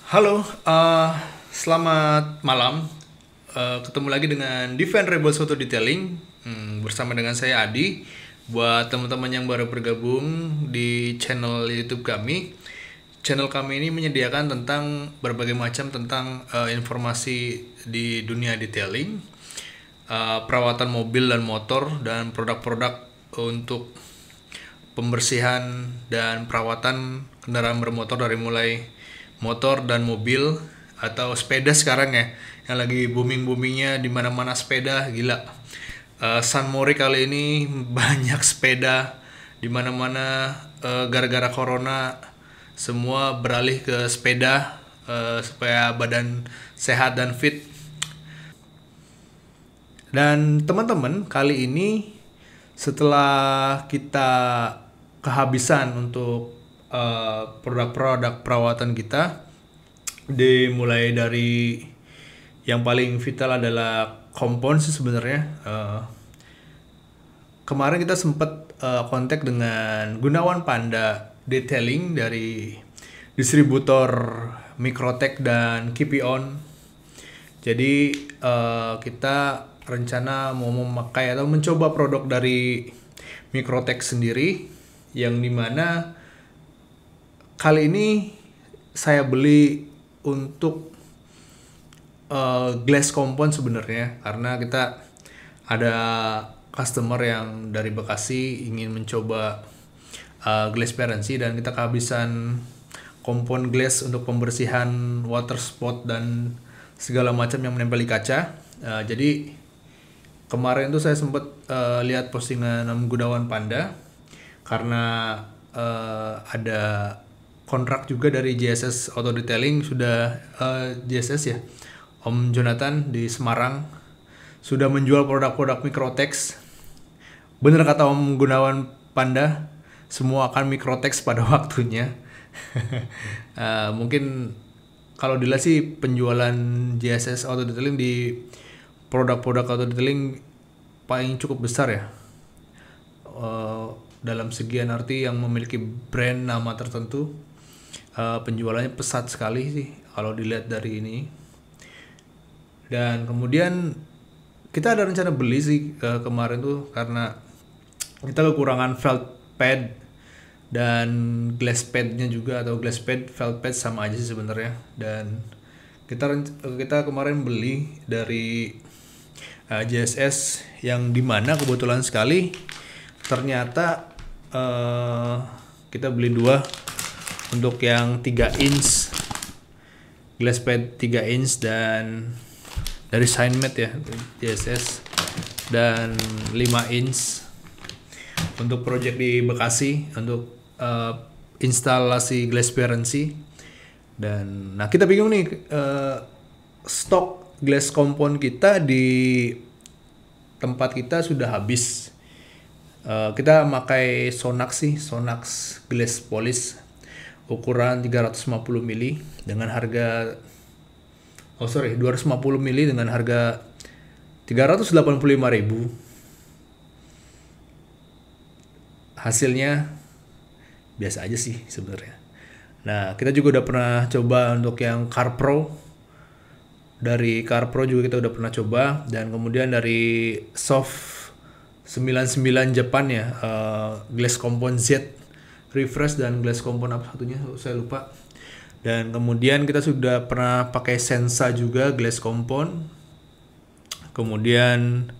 Halo, selamat malam. Ketemu lagi dengan Defend Rebels Auto Detailing bersama dengan saya Adi. Buat teman-teman yang baru bergabung di channel YouTube kami, channel kami ini menyediakan tentang berbagai macam tentang informasi di dunia detailing, perawatan mobil dan motor, dan produk-produk untuk pembersihan dan perawatan kendaraan bermotor dari mulai motor dan mobil atau sepeda sekarang ya yang lagi boomingnya di mana-mana sepeda gila. San Mori kali ini banyak sepeda di mana-mana, gara-gara corona semua beralih ke sepeda supaya badan sehat dan fit. Dan teman-teman, kali ini setelah kita kehabisan untuk produk-produk perawatan kita, dimulai dari yang paling vital adalah kompon sih sebenarnya. Kemarin kita sempat kontak dengan Gunawan Panda Detailing dari distributor Microtech dan Keep It On. Jadi kita rencana mau memakai atau mencoba produk dari Microtech sendiri, yang dimana kali ini saya beli untuk glass compound sebenarnya, karena kita ada customer yang dari Bekasi ingin mencoba glass parency, dan kita kehabisan kompon glass untuk pembersihan water spot dan segala macam yang menempel di kaca. Jadi kemarin tuh saya sempat lihat postingan Gunawan Panda karena ada kontrak juga dari JSS Auto Detailing, sudah JSS ya, Om Jonathan di Semarang sudah menjual produk-produk Microtech. Bener kata Om Gunawan Panda, semua akan Microtech pada waktunya. Mungkin kalau dilihat sih penjualan JSS Auto Detailing di produk-produk auto detailing paling cukup besar ya, dalam sekian arti yang memiliki brand nama tertentu. Penjualannya pesat sekali sih kalau dilihat dari ini. Dan kemudian kita ada rencana beli sih kemarin tuh, karena kita kekurangan felt pad dan glass padnya juga, atau glass pad felt pad sama aja sih sebenarnya. Dan kita kemarin beli dari JSS, yang dimana kebetulan sekali ternyata kita beli dua untuk yang 3 inch glass pad 3 inch dan dari Signmate ya JSS, dan 5 inch untuk project di Bekasi untuk instalasi glass parency. Dan nah, kita bingung nih, stok glass compound kita di tempat kita sudah habis. Kita pakai Sonax glass polish ukuran 350 mili dengan harga 250 mili dengan harga 385.000. Hasilnya biasa aja sih sebenarnya. Nah, kita juga udah pernah coba untuk yang CarPro. Dari CarPro juga kita udah pernah coba, dan kemudian dari Soft 99 Japan ya, glass compound Z refresh, dan glass compound apa satunya saya lupa. Dan kemudian kita sudah pernah pakai Sensa juga glass compound. Kemudian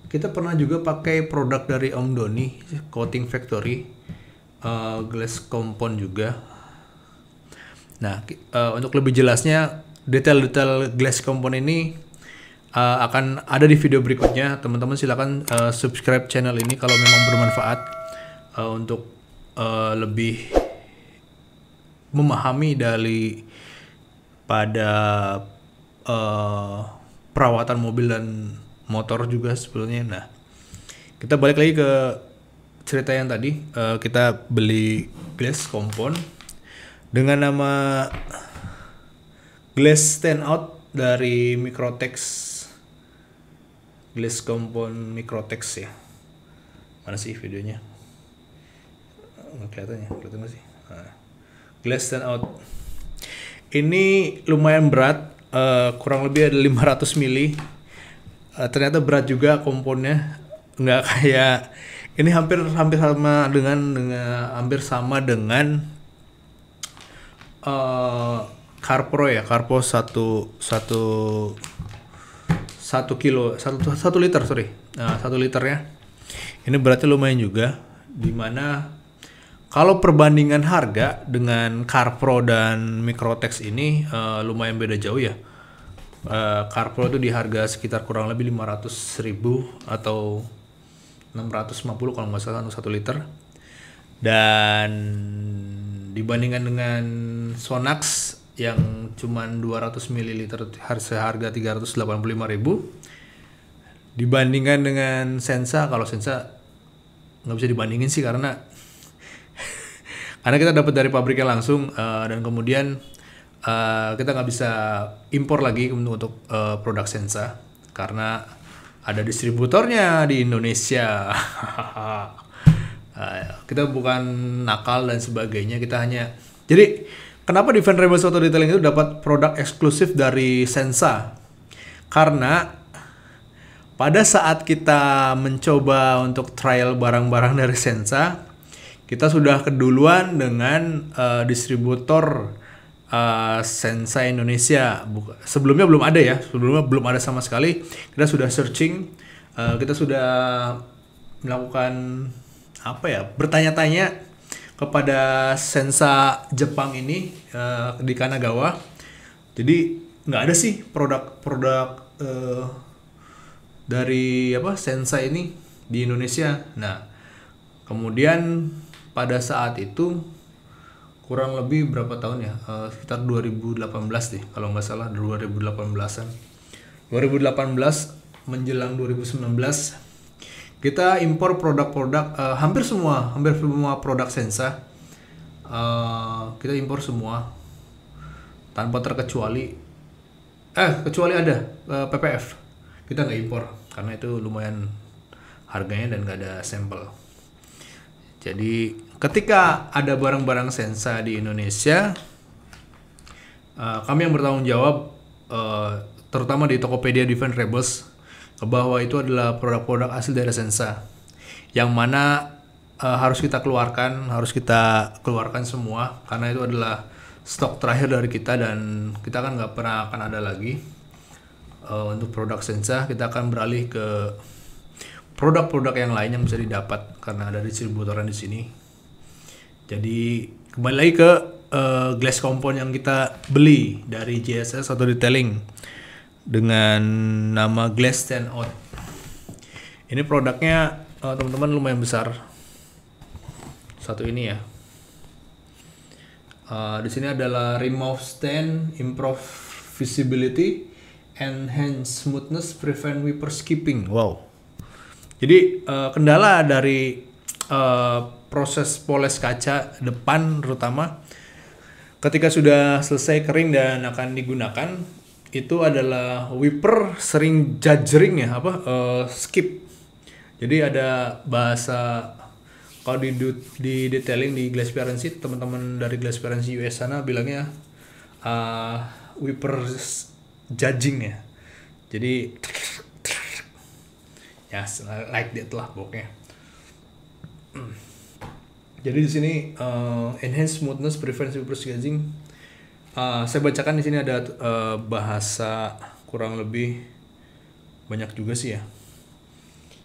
kita pernah juga pakai produk dari Om Doni Coating Factory, glass compound juga. Nah, untuk lebih jelasnya detail-detail glass compound ini akan ada di video berikutnya. Teman-teman silakan subscribe channel ini kalau memang bermanfaat untuk lebih memahami dari pada perawatan mobil dan motor juga sebetulnya. Nah, kita balik lagi ke cerita yang tadi. Kita beli glass compound dengan nama glass standout dari Microtech, glass compound Microtech ya. Mana sih videonya? Kelihatan nggak sih? Glass standout Ini lumayan berat, kurang lebih ada 500 mili. Ternyata berat juga komponnya, nggak kayak ini hampir hampir sama hampir sama dengan Carpro ya, Carpro satu kilo, satu liter, sorry. Nah, 1 liternya ini beratnya lumayan juga, dimana kalau perbandingan harga dengan Carpro dan Microtex ini lumayan beda jauh ya. Carpro itu di harga sekitar kurang lebih 500.000 atau 650 kalau nggak salah untuk 1 liter. Dan dibandingkan dengan Sonax yang cuman 200 ml seharga 385.000, dibandingkan dengan Sensa, kalau Sensa nggak bisa dibandingin sih karena kita dapat dari pabriknya langsung, dan kemudian kita nggak bisa impor lagi untuk produk Sensa karena ada distributornya di Indonesia. Kita bukan nakal dan sebagainya, kita hanya jadi kenapa Defend Rebels Auto Detailing itu dapat produk eksklusif dari Sensa, karena pada saat kita mencoba untuk trial barang-barang dari Sensa, kita sudah keduluan dengan distributor Sensa Indonesia. Sebelumnya belum ada ya, belum ada sama sekali. Kita sudah searching, kita sudah melakukan bertanya-tanya kepada Sensa Jepang ini di Kanagawa. Jadi nggak ada sih produk dari Sensa ini di Indonesia. Nah, kemudian pada saat itu kurang lebih berapa tahun ya, sekitar 2018 deh kalau nggak salah, 2018an 2018 menjelang 2019 kita impor produk-produk, hampir semua produk Sensa kita impor semua tanpa terkecuali, kecuali ada PPF kita nggak impor karena itu lumayan harganya dan nggak ada sampel. Jadi ketika ada barang-barang Sensa di Indonesia, kami yang bertanggung jawab, terutama di Tokopedia Defend Rebels, bahwa itu adalah produk-produk asli dari Sensa, yang mana harus kita keluarkan semua karena itu adalah stok terakhir dari kita dan kita kan nggak pernah akan ada lagi untuk produk Sensa. Kita akan beralih ke produk-produk yang lain yang bisa didapat karena ada distributoran di sini. Jadi kembali lagi ke glass compound yang kita beli dari JSS Auto Detailing dengan nama Glass Stand Out. Ini produknya teman-teman lumayan besar. Satu ini ya. Di sini adalah remove stand, improve visibility, enhance smoothness, prevent wiper skipping. Wow. Jadi kendala dari proses poles kaca depan terutama ketika sudah selesai kering dan akan digunakan itu adalah wiper sering judgering ya, skip. Jadi ada bahasa kalau di detailing di Glassparency, teman-teman dari Glassparency US sana bilangnya wiper judging ya. Jadi ya like that lah pokoknya. Jadi di sini enhance smoothness, prevent wiper judging. Saya bacakan di sini ada bahasa kurang lebih banyak juga sih ya.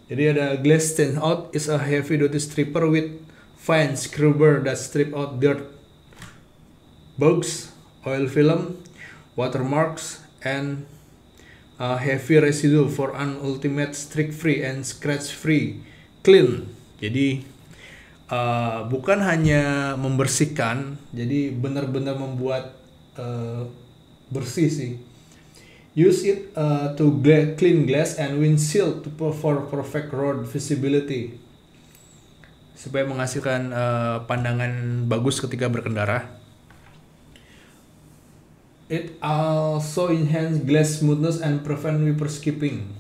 Jadi ada Glass Stand Out is a heavy duty stripper with fine scrubber that strip out dirt, bugs, oil film, watermarks, and heavy residue for an ultimate streak-free and scratch-free clean. Jadi bukan hanya membersihkan, jadi benar-benar membuat bersih sih. Use it to clean glass and windshield for perfect road visibility. Supaya menghasilkan pandangan bagus ketika berkendara. It also enhance glass smoothness and prevent wiper skipping.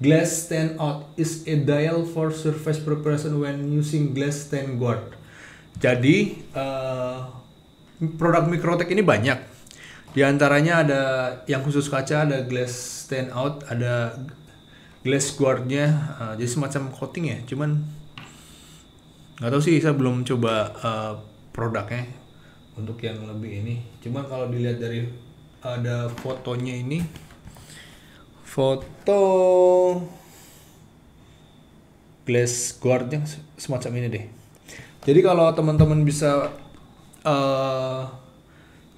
Glass Stand Out is ideal for surface preparation when using glass stand guard. Jadi produk Microtex ini banyak. Di antaranya ada yang khusus kaca, ada glass stand out, ada glass guardnya, jadi semacam coating ya. Cuman nggak tahu sih, saya belum coba produknya untuk yang lebih ini. Cuman kalau dilihat dari ada fotonya ini, foto glass guardnya semacam ini deh. Jadi kalau teman-teman bisa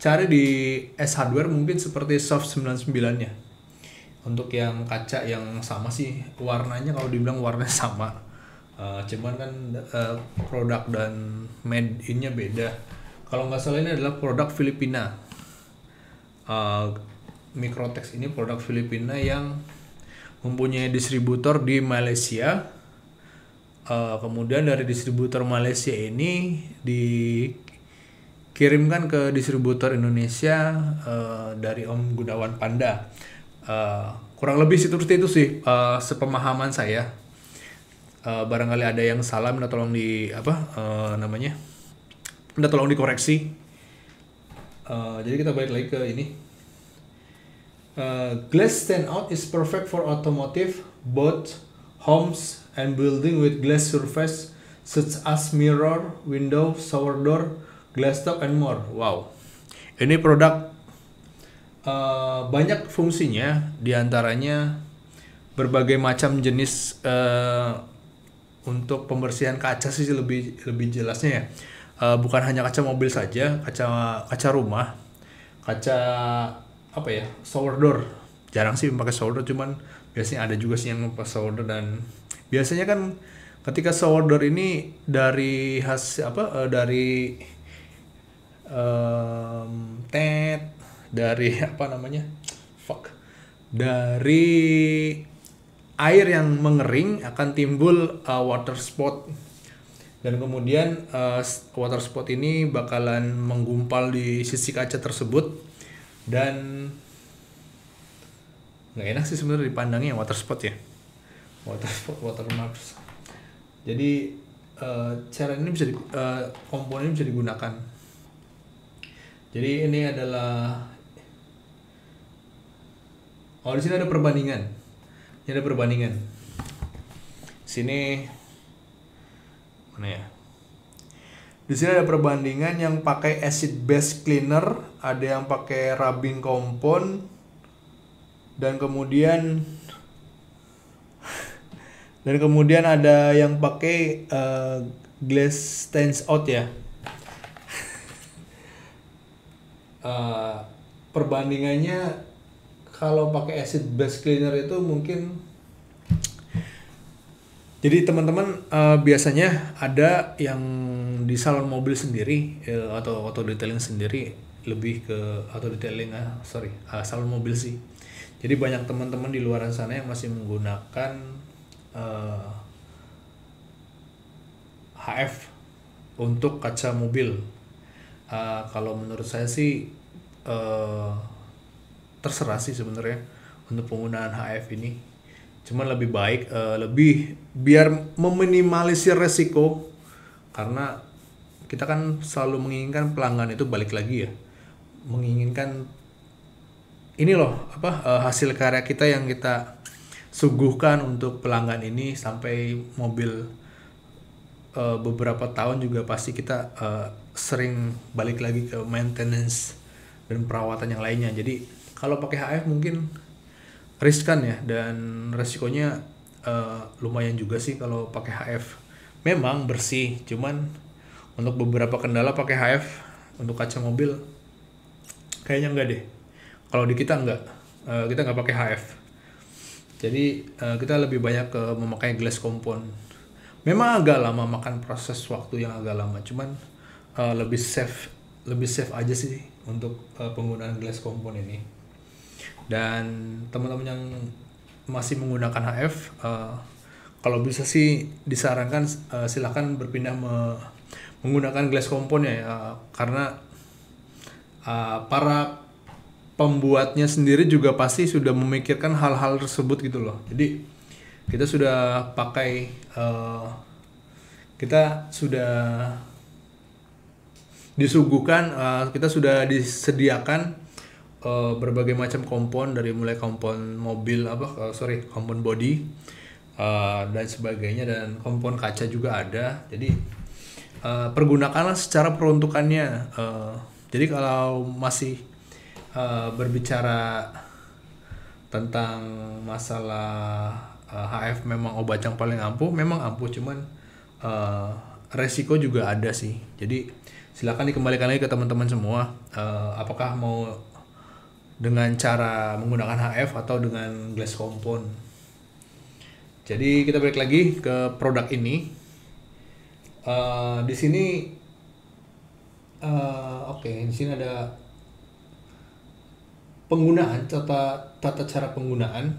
cari di S Hardware mungkin seperti Soft 99 nya. Untuk yang kaca yang sama sih warnanya, kalau dibilang warnanya sama. Cuman kan produk dan made in-nya beda. Kalau nggak salah ini adalah produk Filipina. Microtex ini produk Filipina yang mempunyai distributor di Malaysia. Kemudian dari distributor Malaysia ini dikirimkan ke distributor Indonesia dari Om Gunawan Panda. Kurang lebih seperti itu sih sepemahaman saya. Barangkali ada yang salah, minta tolong minta tolong dikoreksi. Jadi kita balik lagi ke ini. Glass stand out is perfect for automotive, both homes and building with glass surface such as mirror, window, shower door, glass top and more. Wow, ini produk banyak fungsinya, diantaranya berbagai macam jenis. Untuk pembersihan kaca sih lebih jelasnya ya. Bukan hanya kaca mobil saja, kaca rumah, kaca shower door. Jarang sih pakai shower door, cuman biasanya ada juga sih yang pakai shower door. Dan biasanya kan ketika shower door ini dari dari air yang mengering akan timbul water spot, dan kemudian water spot ini bakalan menggumpal di sisi kaca tersebut, dan nggak enak sih sebenarnya dipandangnya water spot ya, watermarks. Jadi cara ini komponen ini bisa digunakan. Jadi ini adalah di sini ada perbandingan. Ini ada perbandingan. Sini mana ya? Di sini ada perbandingan yang pakai acid base cleaner, ada yang pakai rubbing compound, dan kemudian ada yang pakai glass stands out ya. Perbandingannya kalau pakai acid base cleaner itu mungkin, jadi teman-teman biasanya ada yang di salon mobil sendiri atau auto detailing sendiri, lebih ke auto detailing salon mobil sih. Jadi banyak teman-teman di luar sana yang masih menggunakan HF untuk kaca mobil. Kalau menurut saya sih terserah sih sebenarnya untuk penggunaan HF ini. Cuman lebih baik biar meminimalisir resiko, karena kita kan selalu menginginkan pelanggan itu balik lagi ya, menginginkan ini loh hasil karya kita yang kita suguhkan untuk pelanggan ini sampai mobil beberapa tahun juga pasti kita sering balik lagi ke maintenance dan perawatan yang lainnya. Jadi kalau pakai HF mungkin riskan ya, dan resikonya lumayan juga sih kalau pakai HF. Memang bersih, cuman untuk beberapa kendala pakai HF untuk kaca mobil kayaknya enggak deh. Kalau di kita enggak, kita nggak pakai HF. Jadi kita lebih banyak memakai glass compound. Memang agak lama, makan proses waktu yang agak lama, cuman lebih safe aja sih untuk penggunaan glass compound ini. Dan teman-teman yang masih menggunakan HF, kalau bisa sih disarankan silakan berpindah menggunakan glass compound ya, karena para pembuatnya sendiri juga pasti sudah memikirkan hal-hal tersebut gitu loh. Jadi kita sudah pakai, kita sudah disuguhkan, kita sudah disediakan berbagai macam kompon, dari mulai kompon mobil kompon body dan sebagainya, dan kompon kaca juga ada. Jadi pergunakanlah secara peruntukannya. Jadi kalau masih berbicara tentang masalah HF memang obat yang paling ampuh, memang ampuh, cuman resiko juga ada sih. Jadi silakan dikembalikan lagi ke teman-teman semua, apakah mau dengan cara menggunakan HF atau dengan glass compound. Jadi kita balik lagi ke produk ini. Di sini di sini ada penggunaan, tata cara penggunaan.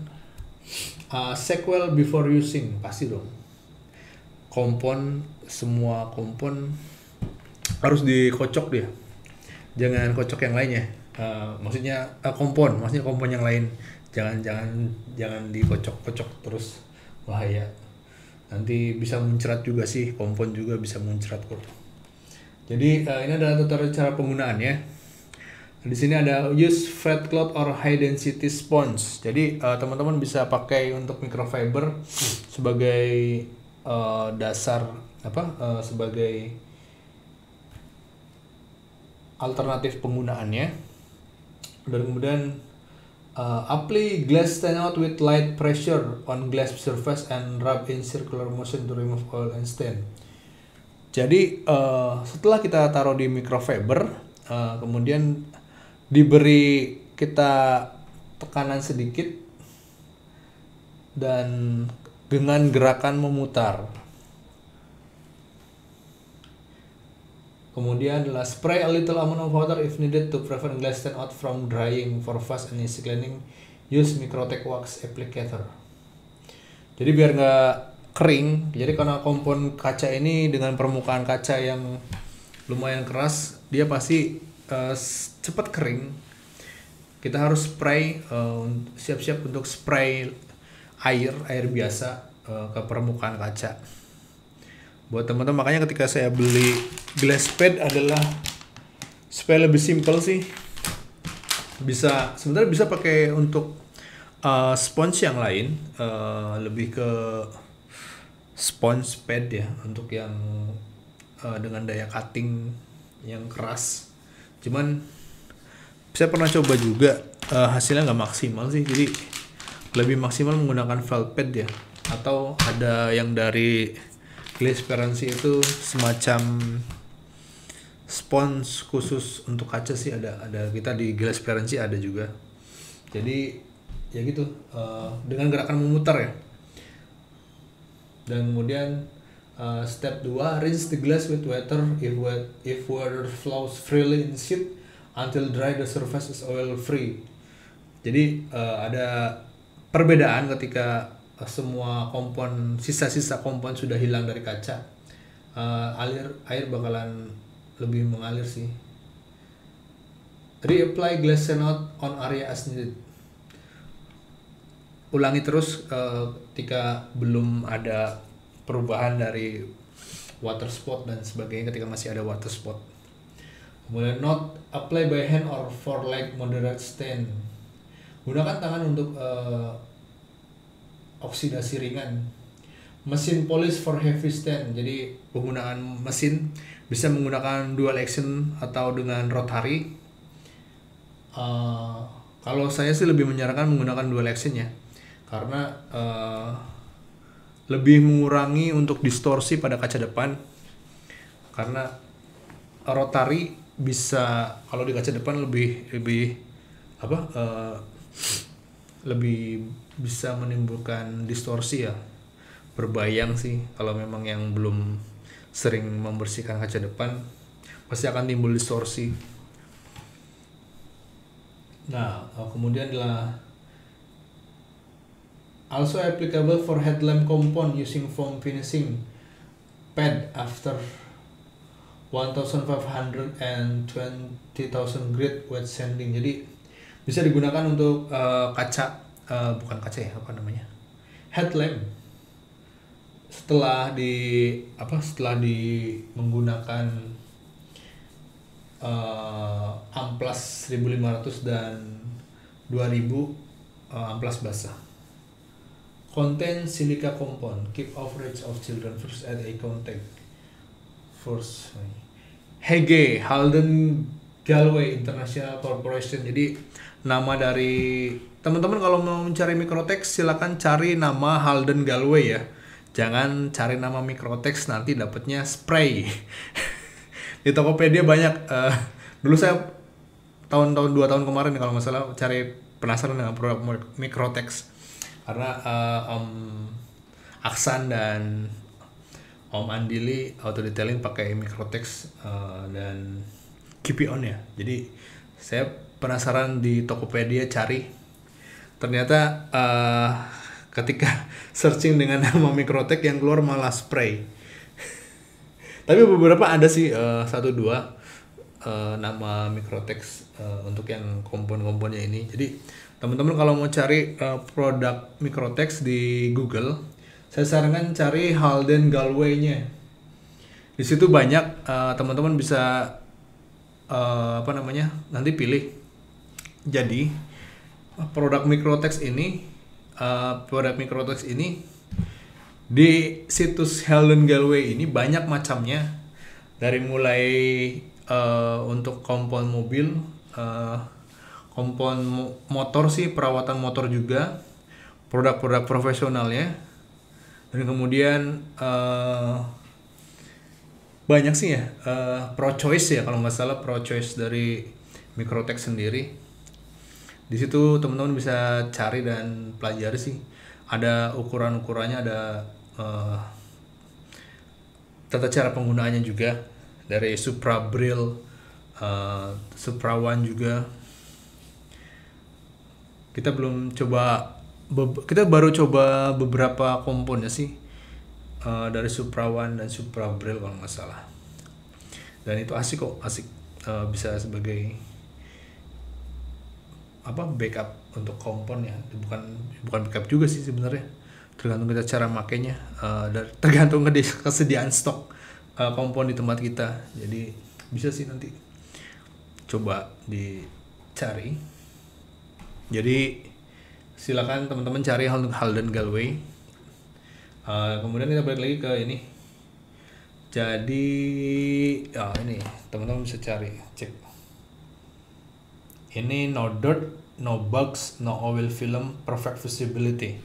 Sequel before using, pasti dong. Semua kompon harus dikocok dia, jangan kocok yang lainnya. Maksudnya kompon yang lain, jangan dikocok-kocok terus, bahaya. Nanti bisa muncrat juga sih, kompon juga bisa muncrat kok. Jadi ini adalah tata cara penggunaannya. Di sini ada use flat cloth or high density sponge. Jadi teman-teman bisa pakai untuk microfiber sebagai dasar sebagai alternatif penggunaannya. Dan kemudian apply glass standout with light pressure on glass surface and rub in circular motion to remove oil and stain. Jadi setelah kita taruh di microfiber, kemudian diberi kita tekanan sedikit dan dengan gerakan memutar. Kemudian adalah spray a little amount of water if needed to prevent glass standout from drying. For fast and easy cleaning, use Microtech wax applicator. Jadi biar nggak kering, jadi karena kompon kaca ini dengan permukaan kaca yang lumayan keras, dia pasti cepat kering. Kita harus spray, siap-siap untuk spray air biasa ke permukaan kaca. Buat teman-teman, makanya ketika saya beli glass pad adalah supaya lebih simple sih. Sebenarnya bisa pakai untuk sponge yang lain, lebih ke sponge pad ya, untuk yang dengan daya cutting yang keras. Cuman saya pernah coba juga, hasilnya nggak maksimal sih. Jadi lebih maksimal menggunakan felt pad ya, atau ada yang dari Glassperancy itu semacam spons khusus untuk kaca sih, ada kita di Glassperancy ada juga. Jadi ya gitu, dengan gerakan memutar ya. Dan kemudian step 2, rinse the glass with water if water flows freely in sheet until dry the surface is oil free. Jadi ada perbedaan ketika semua kompon, sisa-sisa kompon sudah hilang dari kaca, air bakalan lebih mengalir sih. Reapply glass standout on area as needed. Ulangi terus ketika belum ada perubahan dari water spot dan sebagainya, ketika masih ada water spot. Kemudian not apply by hand or for light moderate stain. Gunakan tangan untuk oksidasi ringan. Mesin polish for heavy stain. Jadi penggunaan mesin bisa menggunakan dual action atau dengan rotary. Kalau saya sih lebih menyarankan menggunakan dual action ya, karena lebih mengurangi untuk distorsi pada kaca depan. Karena rotary bisa, kalau di kaca depan lebih bisa menimbulkan distorsi ya, berbayang sih. Kalau memang yang belum sering membersihkan kaca depan, pasti akan timbul distorsi. Nah, kemudian adalah also applicable for headlamp compound using foam finishing pad after 1500 and 20,000 grit wet sanding. Jadi bisa digunakan untuk kaca, bukan kaca ya, headlamp. Setelah menggunakan amplas 1500 dan 2000 amplas basah. Contain silica compound, keep average of children first at eye contact. First, Hege Halden Galway International Corporation. Jadi nama dari teman-teman kalau mau mencari Microtex silakan cari nama Halden Galway ya. Jangan cari nama Microtex, nanti dapatnya spray. Di Tokopedia banyak. Dulu saya tahun-tahun 2 tahun kemarin kalau nggak salah cari, penasaran dengan produk Microtex karena Om Aksan dan Om Andili auto detailing pakai Microtex dan keep it on ya. Jadi saya penasaran di Tokopedia cari, ternyata ketika searching dengan nama Microtex yang keluar malah spray. Tapi beberapa ada sih 1-2 nama Microtex untuk yang kompon-komponnya ini. Jadi teman-teman kalau mau cari produk Microtex di Google, saya sarankan cari Halden Galway-nya. Di situ banyak, teman-teman bisa nanti pilih. Jadi produk Microtex ini di situs Halden Galway ini banyak macamnya, dari mulai untuk kompon mobil, kompon motor sih, perawatan motor juga, produk-produk profesionalnya, dan kemudian banyak sih ya, Pro Choice ya kalau nggak salah, Pro Choice dari Microtex sendiri. Di situ teman-teman bisa cari dan pelajari sih, ada ukuran-ukurannya, ada tata cara penggunaannya juga, dari Supra Brill, Supra One juga. Kita baru coba beberapa komponnya sih, dari Supra One dan Supra Brill kalau nggak salah. Dan itu asik kok, bisa sebagai backup untuk kompon ya. Bukan backup juga sih sebenarnya, tergantung kita cara makainya, dan tergantung kesediaan stok kompon di tempat kita. Jadi bisa sih nanti coba dicari. Jadi silakan teman-teman cari Halden Galway. Kemudian kita balik lagi ke ini. Jadi ini teman-teman bisa cek. Ini no dirt, no bugs, no oil film, perfect visibility.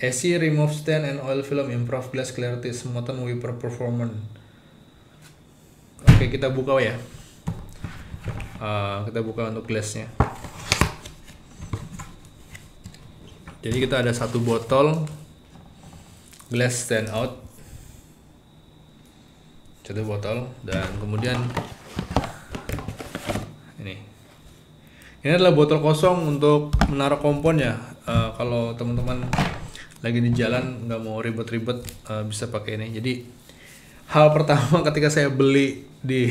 AC remove stain and oil film, improve glass clarity, smoothen wiper performance. Oke, kita buka ya. Kita buka untuk glassnya. Jadi kita ada 1 botol glass stand out, 1 botol, dan kemudian ini adalah botol kosong untuk menaruh kompon ya. Kalau teman-teman lagi di jalan nggak mau ribet-ribet, bisa pakai ini. Jadi hal pertama ketika saya beli di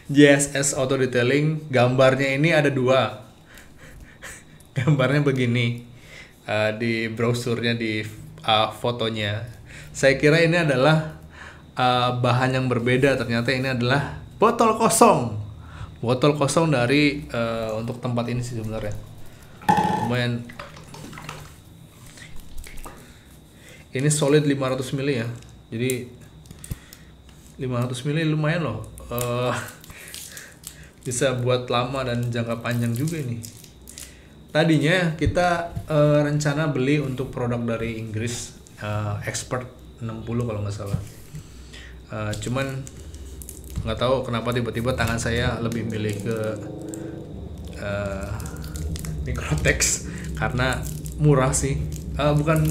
JSS Auto Detailing, gambarnya ini ada 2. Gambarnya begini, di brosurnya, di fotonya. Saya kira ini adalah bahan yang berbeda, ternyata ini adalah botol kosong. Botol kosong dari untuk tempat ini sih sebenarnya. Lumayan. Ini solid 500 ml ya. Jadi 500 ml lumayan loh. Bisa buat lama dan jangka panjang juga ini. Tadinya kita rencana beli untuk produk dari Inggris, Expert 60 kalau nggak salah. Cuman nggak tahu kenapa tiba-tiba tangan saya lebih milih ke Microtex karena murah sih. Bukan,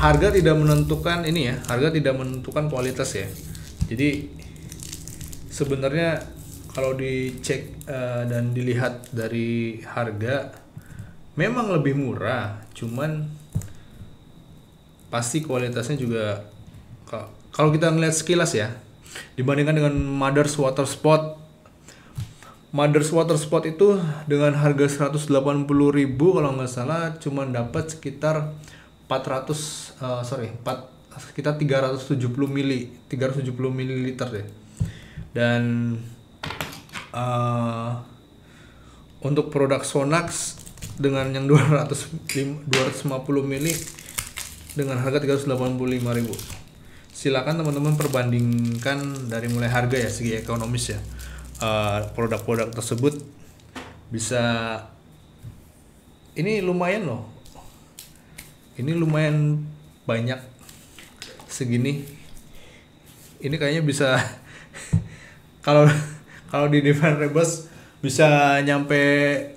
harga tidak menentukan ini ya, harga tidak menentukan kualitas ya. Jadi sebenarnya kalau dicek dan dilihat dari harga memang lebih murah, cuman pasti kualitasnya juga, kalau kita ngeliat sekilas ya, dibandingkan dengan Mother's Water Spot. Mother's Water Spot itu dengan harga 180.000 kalau nggak salah cuman dapat sekitar 400 sekitar 370 mililiter deh. Dan untuk produk Sonax dengan yang 250 mili dengan harga 385.000. Silakan teman-teman perbandingkan dari mulai harga ya, segi ekonomis ya. Produk-produk tersebut bisa, ini lumayan loh. Ini lumayan banyak segini. Ini kayaknya bisa kalau di Defend Rebus bisa nyampe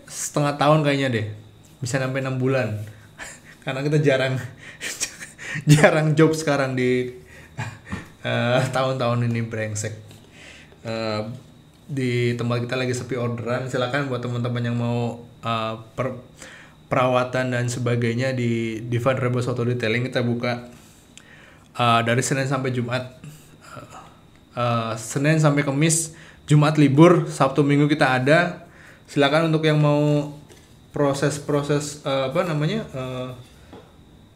setengah tahun kayaknya deh. Bisa sampai 6 bulan. Karena kita jarang job sekarang di tahun-tahun ini brengsek. Di tempat kita lagi sepi orderan. Silakan buat teman-teman yang mau perawatan dan sebagainya di Defend Rebus Auto Detailing, kita buka dari Senin sampai Jumat. Senin sampai Kamis, Jumat libur, Sabtu Minggu kita ada. Silakan untuk yang mau proses-proses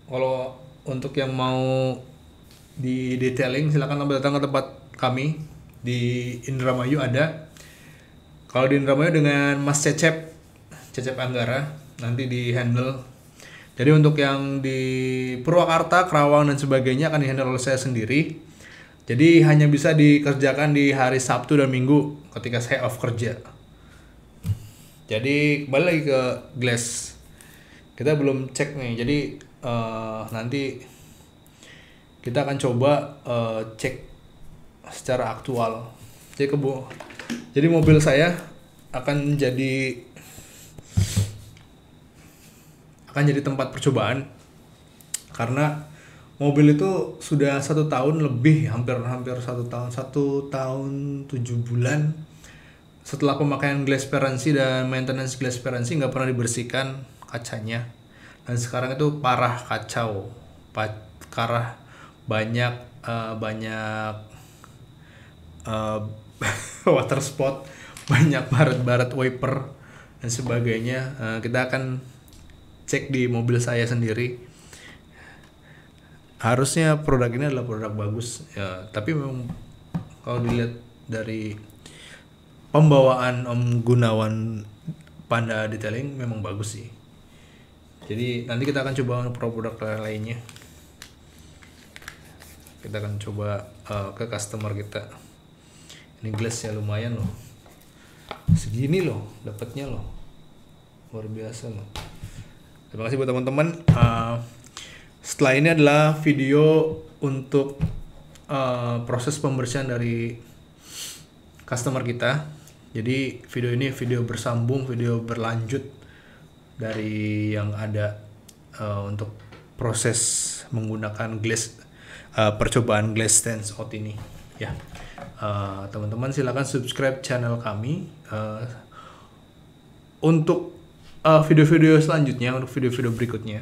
kalau untuk yang mau di detailing, silakan datang ke tempat kami di Indramayu ada. Kalau di Indramayu dengan Mas Cecep Anggara nanti di handle. Jadi untuk yang di Purwakarta, Kerawang dan sebagainya akan di handle oleh saya sendiri. Jadi hanya bisa dikerjakan di hari Sabtu dan Minggu ketika saya off kerja. Jadi kembali lagi ke glass. Kita belum cek nih. Jadi nanti kita akan coba cek secara aktual. Jadi mobil saya akan jadi tempat percobaan karena mobil itu sudah 1 tahun lebih, hampir 1 tahun 7 bulan setelah pemakaian glass parency dan maintenance glass parency nggak pernah dibersihkan kacanya, dan sekarang itu parah kacau, banyak water spot, banyak baret wiper dan sebagainya. Kita akan cek di mobil saya sendiri. Harusnya produk ini adalah produk bagus ya, tapi memang kalau dilihat dari pembawaan Om Gunawan Panda Detailing memang bagus sih. Jadi nanti kita akan coba produk lainnya. Kita akan coba ke customer kita. Ini glassnya lumayan loh, segini loh dapatnya loh, luar biasa loh. Terima kasih buat teman-teman. Setelah ini adalah video untuk proses pembersihan dari customer kita. Jadi video ini video bersambung, video berlanjut dari yang ada untuk proses menggunakan glass, percobaan glass stands out ini ya. Teman-teman silakan subscribe channel kami untuk video-video selanjutnya, untuk video-video berikutnya.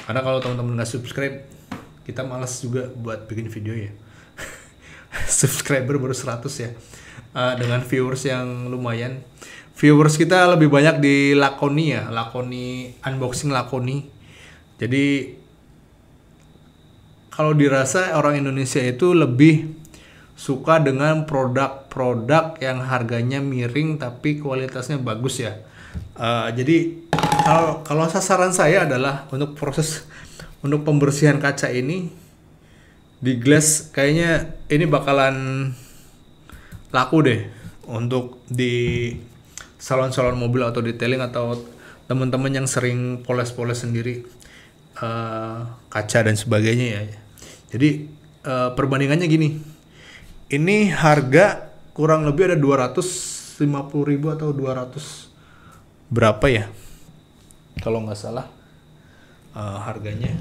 Karena kalau teman-teman nggak subscribe, kita malas juga buat bikin video ya. Subscriber baru 100 ya. Dengan viewers yang lumayan. Viewers kita lebih banyak di Lakoni ya, Lakoni unboxing Lakoni. Jadi kalau dirasa orang Indonesia itu lebih suka dengan produk-produk yang harganya miring tapi kualitasnya bagus ya. Jadi kalau sasaran saya adalah untuk pembersihan kaca ini di glass, kayaknya ini bakalan laku deh untuk di salon-salon mobil atau detailing atau teman-teman yang sering poles-poles sendiri kaca dan sebagainya ya. Jadi perbandingannya gini, ini harga kurang lebih ada 250.000 atau 200 berapa ya kalau nggak salah harganya.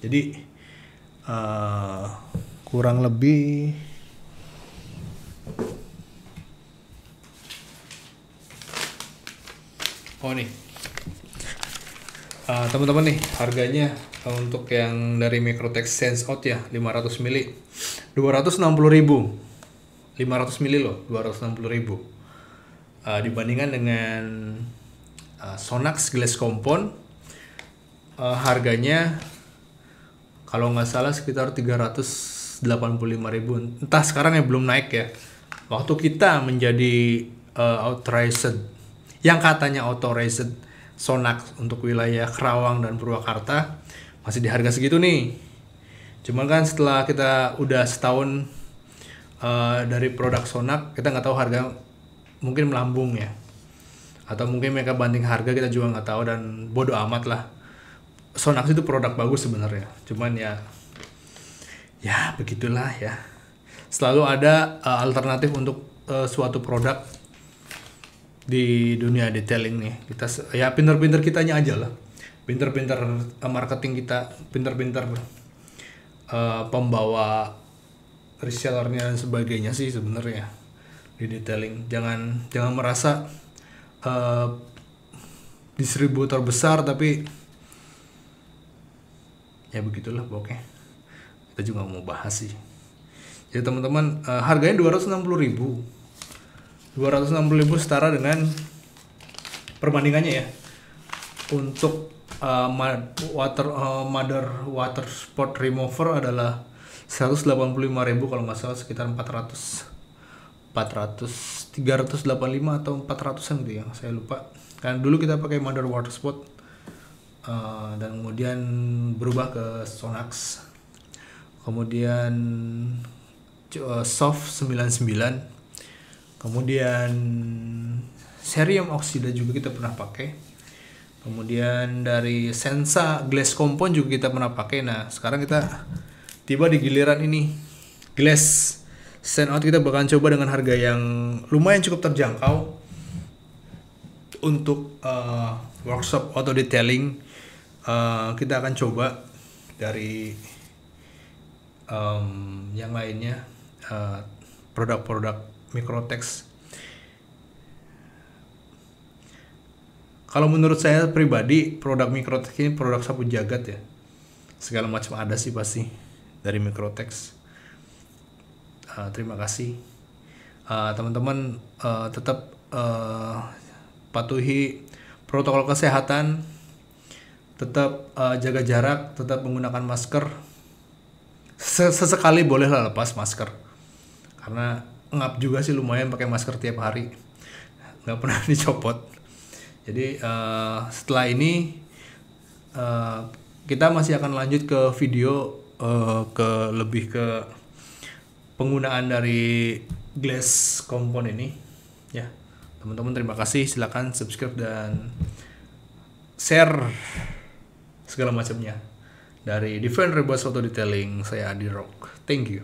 Jadi kurang lebih nih teman-teman nih harganya untuk yang dari Microtex Sense Out ya 500 mili 260.000, 500 mili loh 260.000 dibandingkan dengan Sonax Glass Compound harganya Kalau nggak salah sekitar 385.000. Entah sekarang ya, belum naik ya. Waktu kita menjadi authorized, yang katanya authorized Sonax untuk wilayah Kerawang dan Purwakarta, masih di harga segitu nih. Cuman kan setelah kita udah setahun dari produk Sonax, kita nggak tahu harga mungkin melambung ya. Atau mungkin mereka banting harga, kita juga nggak tahu, dan bodo amat lah. Sonax itu produk bagus sebenarnya, cuman ya begitulah ya. Selalu ada alternatif untuk suatu produk di dunia detailing nih. Kita ya pinter-pinter kitanya aja lah, pinter-pinter marketing kita, pinter-pinter pembawa resellernya dan sebagainya sih sebenarnya di detailing. Jangan merasa distributor besar, tapi ya begitulah pokoknya. Kita juga mau bahas sih. Jadi teman-teman, harganya 260.000. 260.000 setara dengan perbandingannya ya. Untuk mother water spot remover adalah 185.000 kalau nggak salah, sekitar 385 atau 400-an gitu ya, saya lupa. Kan dulu kita pakai mother water spot, dan kemudian berubah ke Sonax, kemudian Soft 99, kemudian Cerium oksida juga kita pernah pakai, kemudian dari Sensa Glass Compound juga kita pernah pakai. Nah sekarang kita tiba di giliran ini, Glass Standout. Kita bakal coba dengan harga yang lumayan cukup terjangkau untuk workshop auto detailing. Kita akan coba dari yang lainnya, produk-produk Microtex. Kalau menurut saya pribadi, produk Microtex ini produk sapu jagat ya. Segala macam ada sih pasti dari Microtex. Terima kasih teman-teman, tetap patuhi protokol kesehatan, tetap jaga jarak, tetap menggunakan masker. Sesekali bolehlah lepas masker, karena ngap juga sih lumayan pakai masker tiap hari, nggak pernah dicopot. Jadi setelah ini kita masih akan lanjut ke video, lebih ke penggunaan dari glass compound ini ya. Teman-teman terima kasih, silakan subscribe dan share segala macamnya. Dari Defend Robots Auto Detailing, saya Adi Rock. Thank you.